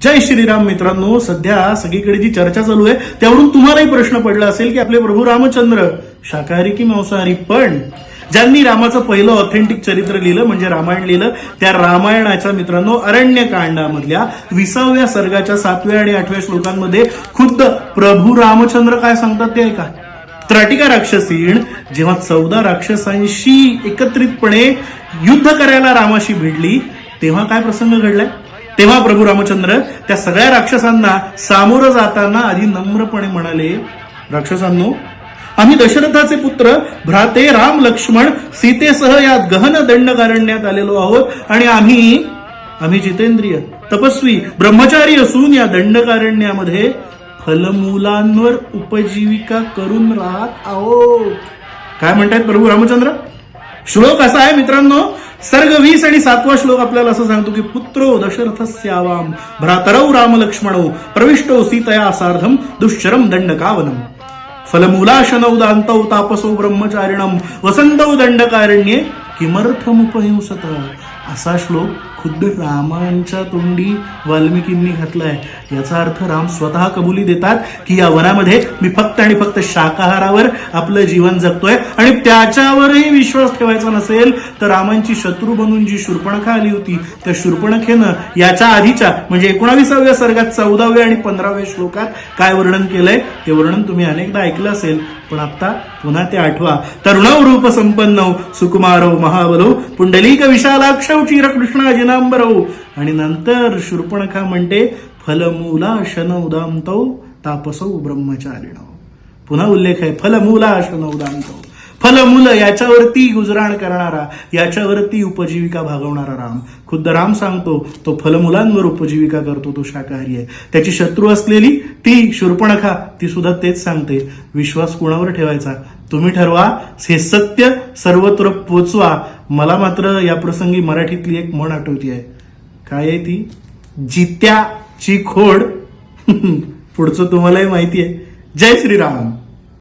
जय श्रीराम मित्रांनो, सध्या सगळीकडे जी चर्चा चालू आहे त्यावरून तुम्हालाही प्रश्न पडला असेल की आपले प्रभू रामचंद्र शाकाहारी की मांसाहारी. पण ज्यांनी रामाचं पहिलं ऑथेंटिक चरित्र लिहिलं म्हणजे रामायण लिहिलं, त्या रामायणाच्या मित्रांनो अरण्यकांडामधल्या 20व्या सर्गाच्या 7व्या आणि 8व्या श्लोकांमध्ये खुद्द प्रभू रामचंद्र काय सांगतात ते ऐका. त्राटिका राक्षसीण जेव्हा 14 राक्षसांशी एकत्रितपणे युद्ध करायला रामाशी भिडली तेव्हा काय प्रसंग घडलाय. तेव्हा प्रभू रामचंद्र त्या सगळ्या राक्षसांना सामोरं जाताना आधी नम्रपणे म्हणाले, राक्षसांनो, आम्ही दशरथाचे पुत्र भ्राते राम लक्ष्मण सीतेसह या गहन दंडकारण्यात आलेलो आहोत आणि आम्ही जितेंद्रिय तपस्वी ब्रह्मचारी असून या दंडकारण्यामध्ये फलमूलांवर उपजीविका करून राहत आहोत. काय म्हणतायत प्रभू रामचंद्र. श्लोक असा आहे मित्रांनो, सर्ग 20 आणि 7वा श्लोक आपल्याला असं सांगतो की पुत्रो दशरथस्यावाम भ्रातरौ राम लक्ष्मणौ प्रविष्टो सीतया सार्धम दुश्चरम दंडकावनम फलमूलाशनौ दान्तौ तापसौ ब्रह्मचारिणम वसंतौ दंडकारण्ये किमर्थमुपहिंसत. असा श्लोक खुद्द रामांच्या तोंडी वाल्मिकींनी घातलाय. याचा अर्थ राम स्वतः कबुली देतात की या वनामध्ये मी फक्त आणि फक्त शाकाहारावर आपलं जीवन जगतोय आणि त्याच्यावरही विश्वास ठेवायचा नसेल तर रामांची शत्रू बनून जी शूर्पणखा आली होती त्या शूर्पणखेनं याच्या आधीच्या म्हणजे 19व्या सर्गात 14व्या आणि 15व्या श्लोकात काय वर्णन केलंय ते वर्णन तुम्ही अनेकदा ऐकलं असेल, पण आता पुन्हा ते आठवा. तरुणौ रूप संपन्नौ सुकुमारौ महाबलौ पुंडलीक विशालाक्षौ चिरकृष्णा जिनांबरौ. आणि नंतर शूर्पणखा म्हणते फलमूला शनौदांतौ तापसौ ब्रह्मचारिणौ. पुन्हा उल्लेख आहे फलमूला शनौदांतौ. फलमूल याच्यावरती गुजराण करणारा, याच्यावरती उपजीविका भागवणारा राम. खुद्द राम सांगतो तो फलमुलांवर उपजीविका करतो, तो शाकाहारी आहे. त्याची शत्रू असलेली ती शूर्पणखा ती सुद्धा तेच सांगते. विश्वास कुणावर ठेवायचा तुम्ही ठरवा, हे सत्य सर्वत्र पोचवा. मला मात्र या प्रसंगी मराठीतली एक म्हण आठवती आहे. काय आहे ती, जित्याची खोड. पुढचं तुम्हालाही माहिती आहे. जय श्रीराम.